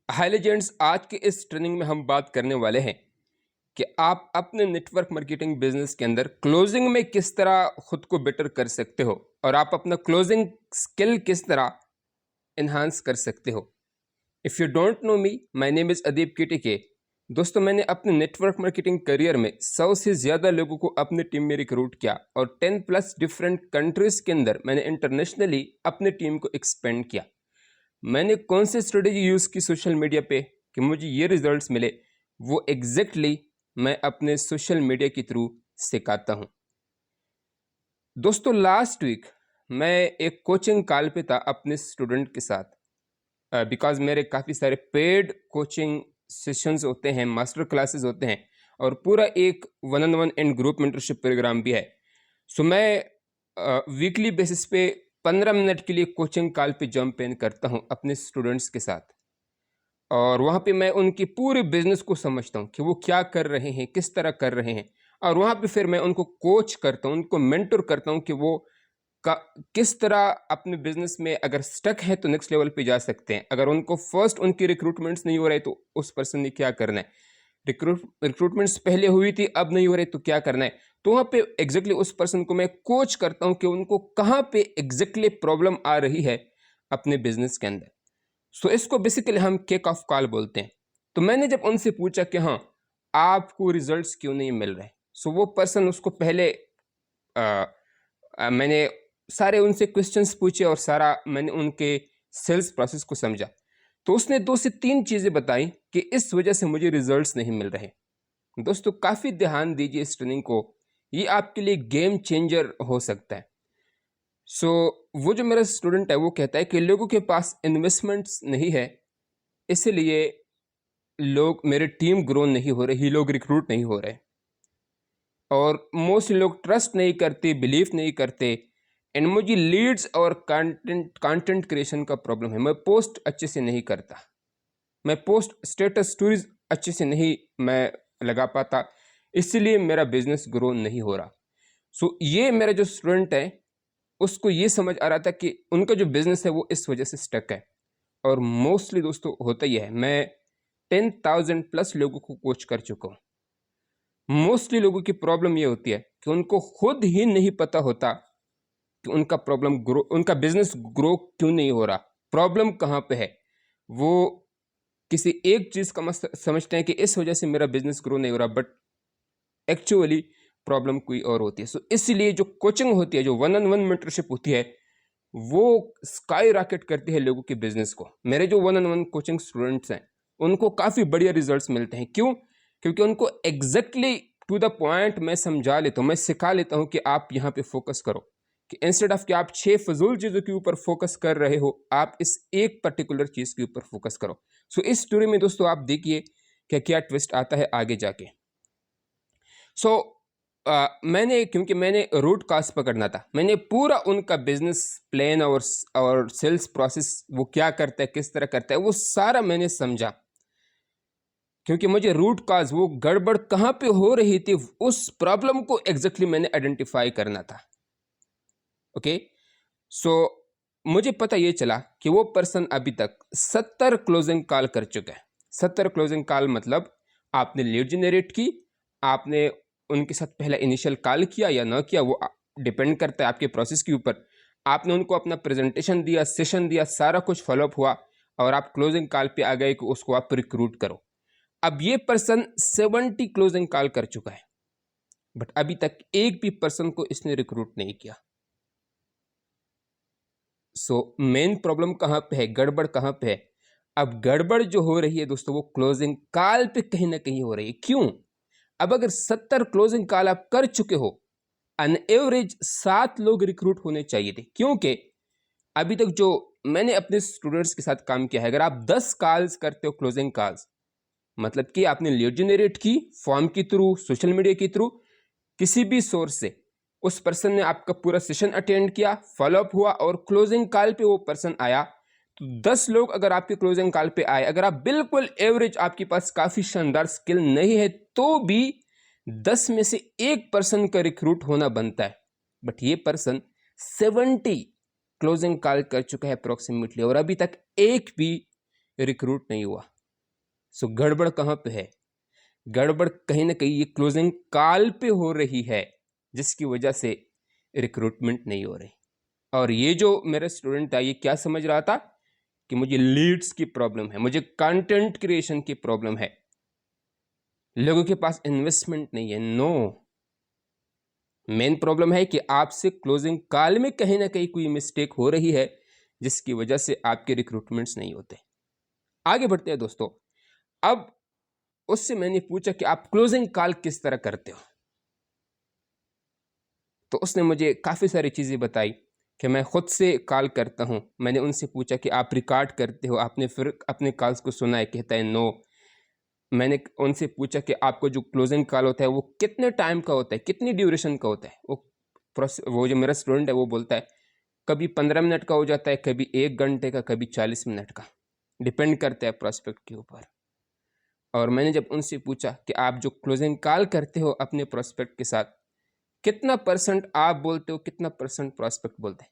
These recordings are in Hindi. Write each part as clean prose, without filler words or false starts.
हाय लेजेंड्स, आज के इस ट्रेनिंग में हम बात करने वाले हैं कि आप अपने नेटवर्क मार्केटिंग बिजनेस के अंदर क्लोजिंग में किस तरह खुद को बेटर कर सकते हो और आप अपना क्लोजिंग स्किल किस तरह इन्हांस कर सकते हो। If you don't know me, my name is Adeep KTK. दोस्तों, मैंने अपने नेटवर्क मार्केटिंग करियर में 100 से ज़्यादा लोगों को अपनी टीम में रिक्रूट किया और 10 प्लस डिफरेंट कंट्रीज़ के अंदर मैंने इंटरनेशनली अपनी टीम को एक्सपेंड किया। मैंने कौन सी स्ट्रेटेजी यूज़ की सोशल मीडिया पे कि मुझे ये रिजल्ट्स मिले, वो एग्जैक्टली मैं अपने सोशल मीडिया के थ्रू सिखाता हूँ। दोस्तों, लास्ट वीक मैं एक कोचिंग कॉल पे था अपने स्टूडेंट के साथ, बिकॉज मेरे काफ़ी सारे पेड कोचिंग सेशंस होते हैं, मास्टर क्लासेस होते हैं और पूरा एक 1-on-1 and group mentorship programme भी है। सो मैं वीकली बेसिस पे 15 मिनट के लिए कोचिंग कॉल पे जंप इन करता हूँ अपने स्टूडेंट्स के साथ और वहाँ पे मैं उनकी पूरे बिजनेस को समझता हूँ कि वो क्या कर रहे हैं, किस तरह कर रहे हैं, और वहाँ पे फिर मैं उनको कोच करता हूँ, उनको मेंटर करता हूँ कि वो का किस तरह अपने बिजनेस में अगर स्टक है तो नेक्स्ट लेवल पे जा सकते हैं। अगर उनको फर्स्ट उनकी रिक्रूटमेंट्स नहीं हो रहे तो उस पर्सन ने क्या करना है, रिक्रूटमेंट्स पहले हुई थी अब नहीं हो रही तो क्या करना है। तो वहाँ पे एग्जैक्टली उस पर्सन को मैं कोच करता हूँ कि उनको कहाँ पे एग्जैक्टली प्रॉब्लम आ रही है अपने बिजनेस के अंदर। सो इसको बेसिकली हम किक ऑफ कॉल बोलते हैं। तो मैंने जब उनसे पूछा कि हाँ, आपको रिजल्ट्स क्यों नहीं मिल रहे, सो वो पर्सन उसको पहले मैंने सारे उनसे क्वेश्चंस पूछे और सारा मैंने उनके सेल्स प्रोसेस को समझा। तो उसने 2 से 3 चीज़ें बताई कि इस वजह से मुझे रिजल्ट्स नहीं मिल रहे। दोस्तों, काफ़ी ध्यान दीजिए इस ट्रेनिंग को, ये आपके लिए गेम चेंजर हो सकता है। सो वो जो मेरा स्टूडेंट है वो कहता है कि लोगों के पास इन्वेस्टमेंट्स नहीं है, इसलिए लोग मेरे टीम ग्रो नहीं हो रही, लोग रिक्रूट नहीं हो रहे और मोस्ट लोग ट्रस्ट नहीं करते, बिलीव नहीं करते। एंड मुझे लीड्स और कंटेंट क्रिएशन का प्रॉब्लम है। मैं पोस्ट अच्छे से नहीं करता, मैं पोस्ट स्टेटस स्टोरीज अच्छे से नहीं मैं लगा पाता, इसलिए मेरा बिजनेस ग्रो नहीं हो रहा। सो ये मेरा जो स्टूडेंट है उसको ये समझ आ रहा था कि उनका जो बिजनेस है वो इस वजह से स्टक है। और मोस्टली दोस्तों होता ही है, मैं 10,000 प्लस लोगों को कोच कर चुका हूँ। मोस्टली लोगों की प्रॉब्लम ये होती है कि उनको खुद ही नहीं पता होता कि उनका बिजनेस ग्रो क्यों नहीं हो रहा, प्रॉब्लम कहाँ पे है। वो किसी एक चीज़ का समझते हैं कि इस वजह से मेरा बिजनेस ग्रो नहीं हो रहा, बट एक्चुअली प्रॉब्लम कोई और होती है। सो इसलिए जो कोचिंग होती है, जो 1-on-1 मेंटरशिप होती है, वो स्काई रॉकेट करती है लोगों के बिजनेस को। मेरे जो 1-on-1 कोचिंग स्टूडेंट्स हैं उनको काफ़ी बढ़िया रिजल्ट्स मिलते हैं। क्यों? क्योंकि उनको एग्जैक्टली टू द पॉइंट मैं समझा लेता हूँ, मैं सिखा लेता हूँ कि आप यहाँ पे फोकस करो, कि इंस्टेड ऑफ कि आप 6 फजूल चीज़ों के ऊपर फोकस कर रहे हो, आप इस एक पर्टिकुलर चीज़ के ऊपर फोकस करो। सो इस स्टोरी में दोस्तों आप देखिए क्या क्या ट्विस्ट आता है आगे जाके। सो क्योंकि मैंने रूट कॉज पकड़ना था, मैंने पूरा उनका बिजनेस प्लान और सेल्स प्रोसेस, वो क्या करता है, किस तरह करता है, वो सारा मैंने समझा। क्योंकि मुझे रूट कॉज, वो गड़बड़ कहाँ पे हो रही थी, उस प्रॉब्लम को एग्जैक्टली मैंने आइडेंटिफाई करना था। ओके, सो मुझे पता ये चला कि वो पर्सन अभी तक 70 क्लोजिंग कॉल कर चुका है। 70 क्लोजिंग कॉल मतलब आपने लीड जनरेट की, आपने उनके साथ पहला इनिशियल कॉल किया या ना किया, वो डिपेंड करता है आपके प्रोसेस के ऊपर। आपने उनको अपना प्रेजेंटेशन दिया, सेशन दिया, सारा कुछ फॉलोअप हुआ और आप क्लोजिंग कॉल पे आ गए कि उसको आप रिक्रूट करो। अब ये पर्सन 70 क्लोजिंग कॉल कर चुका है, बट अभी तक एक भी पर्सन को इसने रिक्रूट नहीं किया। सो मेन प्रॉब्लम कहाँ पे है, गड़बड़ कहाँ पे है? अब गड़बड़ जो हो रही है दोस्तों, वो क्लोजिंग कॉल पे कहीं ना कहीं हो रही है। क्यों? अब अगर 70 क्लोजिंग कॉल आप कर चुके हो, अन एवरेज 7 लोग रिक्रूट होने चाहिए थे। क्योंकि अभी तक जो मैंने अपने स्टूडेंट्स के साथ काम किया है, अगर आप 10 कॉल्स करते हो क्लोजिंग कॉल्स, मतलब कि आपने लीड जनरेट की फॉर्म के थ्रू, सोशल मीडिया के थ्रू, किसी भी सोर्स से, उस पर्सन ने आपका पूरा सेशन अटेंड किया, फॉलोअप हुआ और क्लोजिंग कॉल पे वो पर्सन आया, तो 10 लोग अगर आपके क्लोजिंग कॉल पे आए, अगर आप बिल्कुल एवरेज, आपके पास काफ़ी शानदार स्किल नहीं है, तो भी 10 में से एक पर्सन का रिक्रूट होना बनता है। बट ये पर्सन 70 क्लोजिंग कॉल कर चुका है अप्रोक्सीमेटली और अभी तक एक भी रिक्रूट नहीं हुआ। सो गड़बड़ कहाँ पे है? गड़बड़ कहीं ना कहीं ये क्लोजिंग कॉल पे हो रही है, जिसकी वजह से रिक्रूटमेंट नहीं हो रही। और ये जो मेरा स्टूडेंट था, ये क्या समझ रहा था कि मुझे लीड्स की प्रॉब्लम है, मुझे कंटेंट क्रिएशन की प्रॉब्लम है, लोगों के पास इन्वेस्टमेंट नहीं है। नो, मेन प्रॉब्लम है कि आपसे क्लोजिंग कॉल में कहीं ना कहीं कोई मिस्टेक हो रही है, जिसकी वजह से आपके रिक्रूटमेंट्स नहीं होते। आगे बढ़ते हैं दोस्तों। अब उससे मैंने पूछा कि आप क्लोजिंग कॉल किस तरह करते हो, तो उसने मुझे काफ़ी सारी चीज़ें बताई कि मैं खुद से कॉल करता हूँ। मैंने उनसे पूछा कि आप रिकॉर्ड करते हो, आपने फिर अपने कॉल्स को सुना है? कहता है नो। मैंने उनसे पूछा कि आपको जो क्लोजिंग कॉल होता है वो कितने टाइम का होता है, कितनी ड्यूरेशन का होता है? वो जो मेरा स्टूडेंट है वो बोलता है कभी 15 मिनट का हो जाता है, कभी 1 घंटे का, कभी 40 मिनट का, डिपेंड करता है प्रोस्पेक्ट के ऊपर। और मैंने जब उनसे पूछा कि आप जो क्लोजिंग कॉल करते हो अपने प्रोस्पेक्ट के साथ, कितना परसेंट आप बोलते हो, कितना परसेंट प्रोस्पेक्ट बोलते हैं,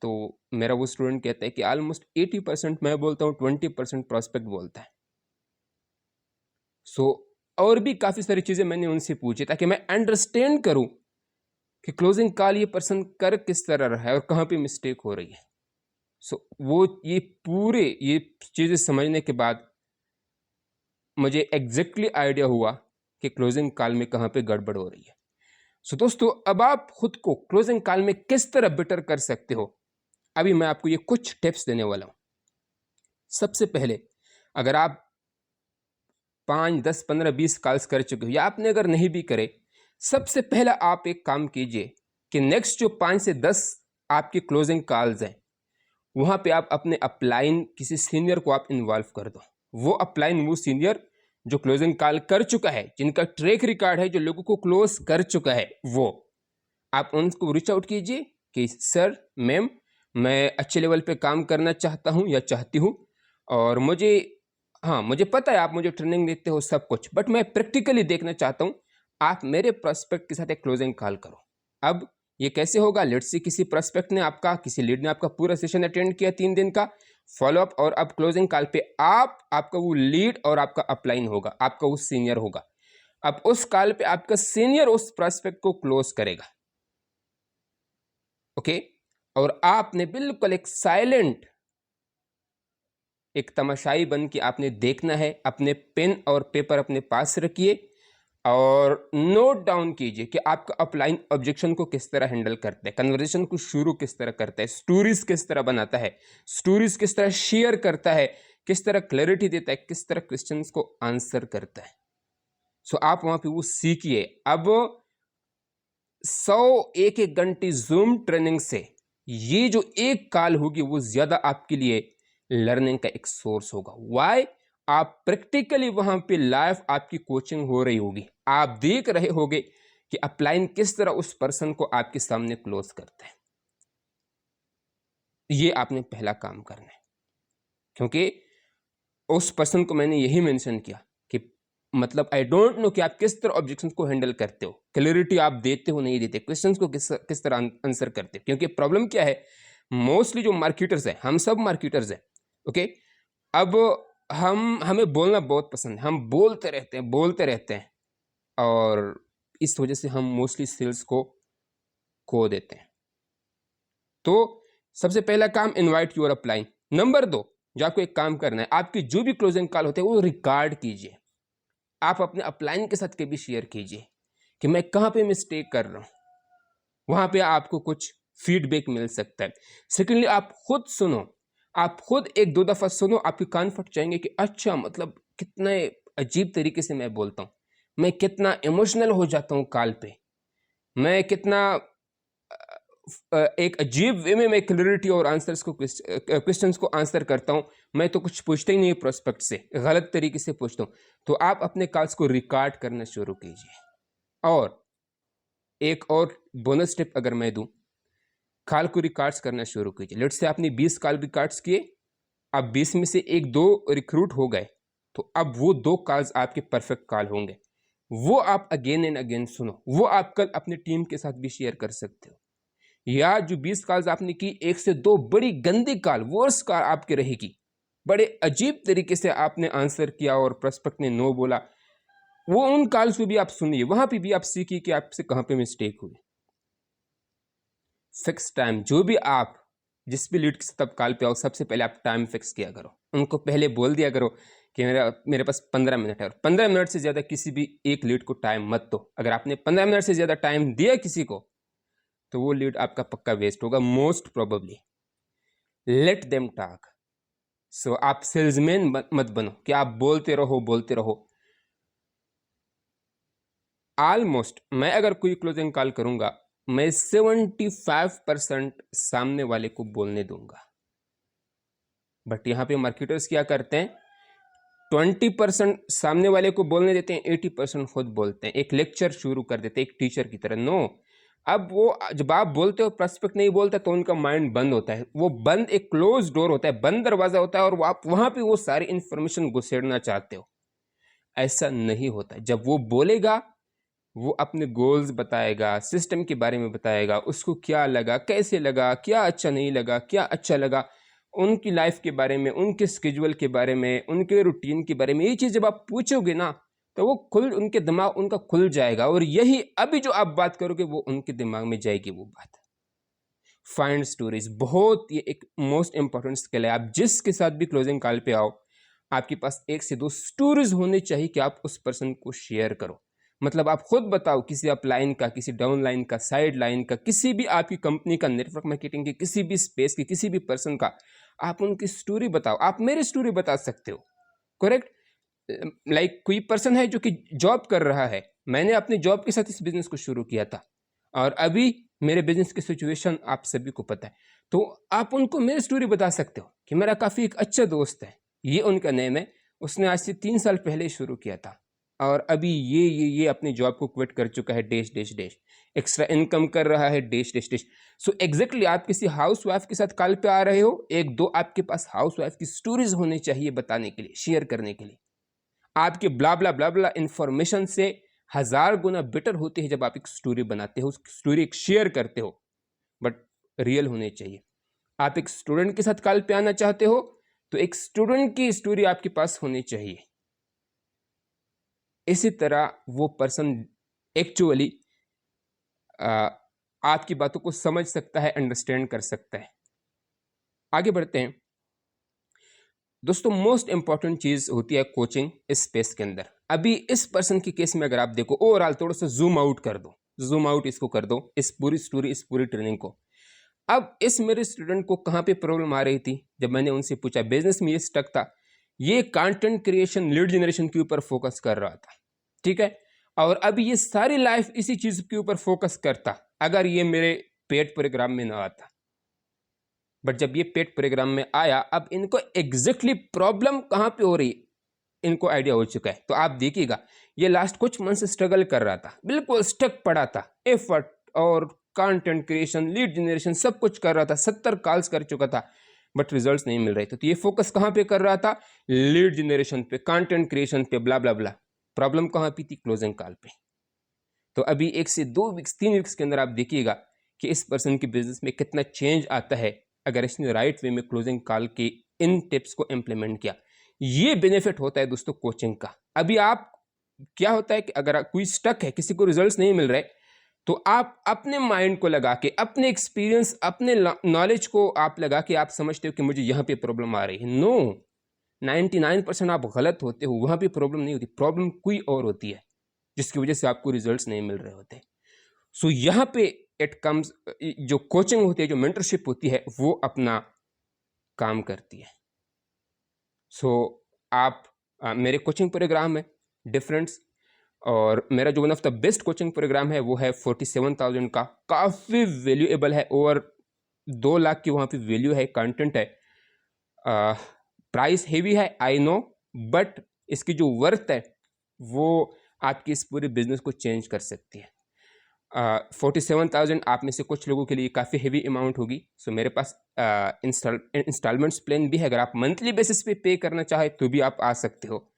तो मेरा वो स्टूडेंट कहता है कि ऑलमोस्ट 80% मैं बोलता हूँ, 20% प्रोस्पेक्ट बोलता है। सो और भी काफ़ी सारी चीज़ें मैंने उनसे पूछी ताकि मैं अंडरस्टैंड करूँ कि क्लोजिंग कॉल ये पर्सन कर किस तरह रहा है और कहाँ पे मिस्टेक हो रही है। सो वो ये चीज़ें समझने के बाद मुझे एग्जैक्टली आइडिया हुआ कि क्लोजिंग कॉल में कहाँ पे गड़बड़ हो रही है। सो दोस्तों, अब आप खुद को क्लोजिंग कॉल में किस तरह बेटर कर सकते हो, अभी मैं आपको ये कुछ टिप्स देने वाला हूँ। सबसे पहले, अगर आप 5, 10, 15, 20 कॉल्स कर चुके हो या आपने अगर नहीं भी करे, सबसे पहला आप एक काम कीजिए कि नेक्स्ट जो 5 से 10 आपके क्लोजिंग कॉल्स हैं, वहाँ पे आप अपने अपलाइन किसी सीनियर को आप इन्वॉल्व कर दो। वो अपलाइन, वो सीनियर जो क्लोजिंग कॉल कर चुका है, जिनका ट्रैक रिकॉर्ड है, जो लोगों को क्लोज कर चुका है, वो आप उनको रीच आउट कीजिए कि सर, मैम, मैं अच्छे लेवल पे काम करना चाहता हूँ या चाहती हूँ, और मुझे पता है आप मुझे ट्रेनिंग देते हो सब कुछ, बट मैं प्रैक्टिकली देखना चाहता हूँ, आप मेरे प्रोस्पेक्ट के साथ एक क्लोजिंग कॉल करो। अब ये कैसे होगा? लेट्स से किसी प्रोस्पेक्ट ने आपका, किसी लीड ने आपका पूरा सेशन अटेंड किया 3 दिन का फॉलोअप, और अब क्लोजिंग कॉल पे आपका वो लीड और आपका अपलाइन होगा, आपका वो सीनियर होगा। अब उस कॉल पे आपका सीनियर उस प्रोस्पेक्ट को क्लोज करेगा, ओके? और आपने बिल्कुल एक साइलेंट, एक तमाशाई बन के आपने देखना है। अपने पेन और पेपर अपने पास रखिए और नोट डाउन कीजिए कि आपका अपलाइन ऑब्जेक्शन को किस तरह हैंडल करता है, कन्वर्सेशन को शुरू किस तरह करता है, स्टोरीज किस तरह बनाता है, स्टोरीज किस तरह शेयर करता है, किस तरह क्लैरिटी देता है, किस तरह क्वेश्चंस को आंसर करता है। सो आप वहां पे वो सीखिए। अब 100 एक घंटे जूम ट्रेनिंग से ये जो एक कॉल होगी वो ज्यादा आपके लिए लर्निंग का एक सोर्स होगा। वाई? आप प्रैक्टिकली वहां पे लाइव आपकी कोचिंग हो रही होगी, आप देख रहे होगे कि अपलाइन किस तरह उस पर्सन को आपके सामने क्लोज करता है। ये आपने पहला काम करना है, क्योंकि उस पर्सन को मैंने यही मेंशन किया कि मतलब आई डोंट नो कि आप किस तरह ऑब्जेक्शन को हैंडल करते हो, क्लैरिटी आप देते हो नहीं देते, क्वेश्चंस को किस तरह आंसर करते हो। क्योंकि प्रॉब्लम क्या है, मोस्टली जो मार्केटर्स हैं, हम सब मार्केटर्स हैं, ओके? अब हमें बोलना बहुत पसंद है, हम बोलते रहते हैं, और इस वजह से हम मोस्टली सेल्स को खो देते हैं। तो सबसे पहला काम, इनवाइट योर अपलाइन। नंबर 2, जो आपको एक काम करना है, आपकी जो भी क्लोजिंग कॉल होते हैं वो रिकॉर्ड कीजिए। आप अपने अपलाइन के साथ कभी शेयर कीजिए कि मैं कहाँ पे मिस्टेक कर रहा हूँ, वहां पे आपको कुछ फीडबैक मिल सकता है। सेकेंडली, आप खुद सुनो, आप खुद 1-2 दफा सुनो, आपके कान फट जाएंगे कि अच्छा, मतलब कितना अजीब तरीके से मैं बोलता हूँ, मैं कितना इमोशनल हो जाता हूँ कॉल पे, मैं कितना एक अजीब वे में मैं क्लैरिटी और आंसर्स को, क्वेश्चंस को आंसर करता हूँ। मैं तो कुछ पूछता ही नहीं प्रोस्पेक्ट से, गलत तरीके से पूछता हूँ। तो आप अपने कॉल्स को रिकॉर्ड करना शुरू कीजिए। और एक और बोनस टिप अगर मैं दूं, कॉल को रिकॉर्ड्स करना शुरू कीजिए। लेट्स से आपने 20 कॉल रिकॉर्ड्स किए, अब 20 में से 1-2 रिक्रूट हो गए, तो अब वो 2 कॉल्स आपके परफेक्ट कॉल होंगे। वो आप अगेन एंड अगेन सुनो, वो आप कल अपनी टीम के साथ भी शेयर कर सकते हो। या जो 20 कॉल्स आपने की, 1 से 2 बड़ी गंदी कॉल, वर्स्ट कॉल आपकी रहेगी, बड़े अजीब तरीके से आपने आंसर किया और प्रोस्पेक्ट ने नो बोला, वो उन कॉल्स को भी आप सुनिए, वहां पे भी आप सीखिए कि आपसे कहां पे मिस्टेक हुई। फिक्स टाइम, जो भी आप जिस भी लीड के साथ आप कॉल पे आओ, सबसे पहले आप टाइम फिक्स किया करो, उनको पहले बोल दिया करो कि मेरे पास 15 मिनट है, और 15 मिनट से ज़्यादा किसी भी एक लीड को टाइम मत दो। अगर आपने 15 मिनट से ज़्यादा टाइम दिया किसी को, तो वो लीड आपका पक्का वेस्ट होगा, most probably. Let them talk. So आप सेल्समैन मत बनो कि आप बोलते रहो। ऑलमोस्ट मैं अगर कोई क्लोजिंग कॉल करूंगा, मैं 75% सामने वाले को बोलने दूंगा। बट यहां पे मार्केटर्स क्या करते हैं, 20% सामने वाले को बोलने देते हैं, 80% खुद बोलते हैं, एक लेक्चर शुरू कर देते हैं, एक टीचर की तरह। नो, अब वो जब आप बोलते हो, प्रोस्पेक्ट नहीं बोलता, तो उनका माइंड बंद होता है, वो बंद, एक क्लोज डोर होता है, बंद दरवाजा होता है, और वो आप वहां पे वो सारी इंफॉर्मेशन घुसेड़ना चाहते हो। ऐसा नहीं होता। जब वो बोलेगा, वो अपने गोल्स बताएगा, सिस्टम के बारे में बताएगा, उसको क्या लगा, कैसे लगा, क्या अच्छा नहीं लगा, क्या अच्छा लगा, उनकी लाइफ के बारे में, उनके स्केड्यूल के बारे में, उनके रूटीन के बारे में। ये चीज़ जब आप पूछोगे ना, तो वो उनके दिमाग उनका खुल जाएगा, और यही अभी जो आप बात करोगे वो उनके दिमाग में जाएगी वो बात। फाइंड स्टोरीज, बहुत ये एक मोस्ट इंपॉर्टेंट स्किल है। आप जिसके साथ भी क्लोजिंग कॉल पे आओ, आपके पास 1 से 2 स्टोरीज होने चाहिए कि आप उस पर्सन को शेयर करो। मतलब आप खुद बताओ, किसी अपलाइन का, किसी डाउन लाइन का, साइड लाइन का, किसी भी आपकी कंपनी का, नेटवर्क मार्केटिंग की, किसी भी स्पेस की, किसी भी पर्सन का, आप उनकी स्टोरी बताओ। आप मेरी स्टोरी बता सकते हो, करेक्ट। लाइक कोई पर्सन है जो कि जॉब कर रहा है, मैंने अपने जॉब के साथ इस बिजनेस को शुरू किया था, और अभी मेरे बिजनेस की सिचुएशन आप सभी को पता है, तो आप उनको मेरी स्टोरी बता सकते हो कि मेरा काफ़ी एक अच्छा दोस्त है, ये उनका नेम है, उसने आज से 3 साल पहले शुरू किया था, और अभी ये अपनी जॉब को क्विट कर चुका है, dash dash dash, extra income कर रहा है, dash dash dash. So exactly आप किसी हाउस वाइफ के साथ कॉल पे आ रहे हो, 1-2 आपके पास हाउस वाइफ की स्टोरीज होनी चाहिए बताने के लिए, शेयर करने के लिए। आपके ब्ला ब्ला ब्ला ब्ला इंफॉर्मेशन से 1000 गुना बेटर होती है जब आप एक स्टोरी बनाते हो, स्टोरी एक शेयर करते हो, बट रियल होने चाहिए। आप एक स्टूडेंट के साथ कॉल पे आना चाहते हो, तो एक स्टूडेंट की स्टोरी आपके पास होनी चाहिए। इसी तरह वो पर्सन एक्चुअली आपकी बातों को समझ सकता है, अंडरस्टैंड कर सकता है। आगे बढ़ते हैं दोस्तों। मोस्ट इंपॉर्टेंट चीज होती है कोचिंग इस स्पेस के अंदर। अभी इस पर्सन के केस में अगर आप देखो, ओवरऑल थोड़ा सा जूम आउट कर दो, जूम आउट इसको कर दो, इस पूरी स्टोरी, इस पूरी ट्रेनिंग को। अब इस मेरे स्टूडेंट को कहाँ पे प्रॉब्लम आ रही थी, जब मैंने उनसे पूछा, बिजनेस में ये स्टक था, ये कंटेंट क्रिएशन, लीड जनरेशन के ऊपर फोकस कर रहा था, ठीक है, और अभी ये सारी लाइफ इसी चीज के ऊपर फोकस करता अगर ये मेरे पेड प्रोग्राम में ना आता। बट जब ये पेड प्रोग्राम में आया, अब इनको एग्जैक्टली प्रॉब्लम कहाँ पे हो रही, इनको आइडिया हो चुका है। तो आप देखिएगा, ये लास्ट कुछ मंथ से स्ट्रगल कर रहा था, बिल्कुल स्टक पड़ा था, एफर्ट और कंटेंट क्रिएशन, लीड जनरेशन सब कुछ कर रहा था, 70 कॉल्स कर चुका था, बट रिजल्ट्स नहीं मिल रहे थे। तो ये फोकस कहाँ पे कर रहा था, लीड जनरेशन पे, कंटेंट क्रिएशन पे, ब्ला ब्ला ब्ला। प्रॉब्लम कहाँ पे थी, क्लोजिंग कॉल पे। तो अभी 1 से 2 वीक्स, 3 वीक्स के अंदर आप देखिएगा कि इस पर्सन के बिजनेस में कितना चेंज आता है अगर इसने राइट वे में क्लोजिंग कॉल के इन टिप्स को इम्प्लीमेंट किया। ये बेनिफिट होता है दोस्तों कोचिंग का। अभी आप क्या होता है कि अगर कोई स्टक है, किसी को रिजल्ट्स नहीं मिल रहे, तो आप अपने माइंड को लगा के, अपने एक्सपीरियंस, अपने नॉलेज को आप लगा के आप समझते हो कि मुझे यहाँ पे प्रॉब्लम आ रही है। नो, 99% आप गलत होते हो, वहाँ पे प्रॉब्लम नहीं होती, प्रॉब्लम कोई और होती है जिसकी वजह से आपको रिजल्ट्स नहीं मिल रहे होते। सो यहाँ पे इट कम्स, जो कोचिंग होती है, जो मेंटरशिप होती है, वो अपना काम करती है। सो आप मेरे कोचिंग प्रोग्राम है डिफरेंस, और मेरा जो one of the best coaching programme है वो है 47,000 का, काफ़ी वैल्यूएबल है, ओवर 2 लाख की वहाँ पे वैल्यू है, कंटेंट है, प्राइस हेवी है आई नो, बट इसकी जो वर्थ है वो आपकी इस पूरे बिजनेस को चेंज कर सकती है। 47,000 आप में से कुछ लोगों के लिए काफ़ी हेवी अमाउंट होगी। सो मेरे पास इंस्टॉलमेंट्स प्लान भी है, अगर आप मंथली बेसिस पे पे करना चाहे तो भी आप आ सकते हो,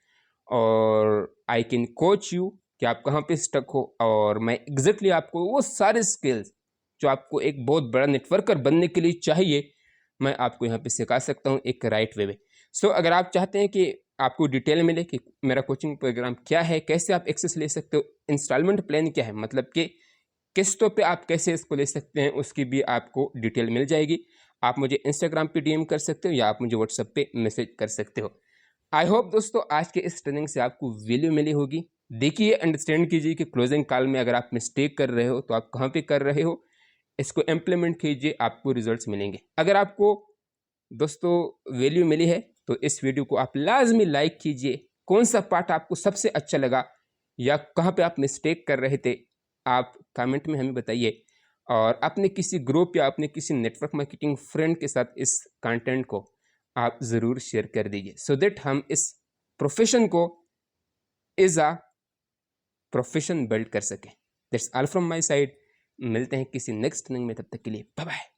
और आई कैन कोच यू कि आप कहाँ पे स्टक हो, और मैं एग्जैक्टली आपको वो सारे स्किल्स जो आपको एक बहुत बड़ा नेटवर्कर बनने के लिए चाहिए, मैं आपको यहाँ पे सिखा सकता हूँ एक राइट वे में। सो अगर आप चाहते हैं कि आपको डिटेल मिले कि मेरा कोचिंग प्रोग्राम क्या है, कैसे आप एक्सेस ले सकते हो, इंस्टॉलमेंट प्लान क्या है, मतलब कि किस्तों पे आप कैसे इसको ले सकते हैं, उसकी भी आपको डिटेल मिल जाएगी। आप मुझे इंस्टाग्राम पे डीएम कर सकते हो या आप मुझे व्हाट्सएप पे मैसेज कर सकते हो। आई होप दोस्तों आज के इस ट्रेनिंग से आपको वैल्यू मिली होगी। देखिए, अंडरस्टैंड कीजिए कि क्लोजिंग कॉल में अगर आप मिस्टेक कर रहे हो तो आप कहाँ पे कर रहे हो, इसको इम्प्लीमेंट कीजिए, आपको रिजल्ट्स मिलेंगे। अगर आपको दोस्तों वैल्यू मिली है तो इस वीडियो को आप लाजमी लाइक कीजिए। कौन सा पार्ट आपको सबसे अच्छा लगा या कहाँ पे आप मिस्टेक कर रहे थे, आप कमेंट में हमें बताइए। और अपने किसी ग्रुप या अपने किसी नेटवर्क मार्केटिंग फ्रेंड के साथ इस कंटेंट को आप ज़रूर शेयर कर दीजिए, सो दैट हम इस प्रोफेशन को एज आ प्रोफेशन बिल्ड कर सकें। That's all from my side. मिलते हैं किसी नेक्स्ट ट्रेनिंग में, तब तक के लिए बाय बाय।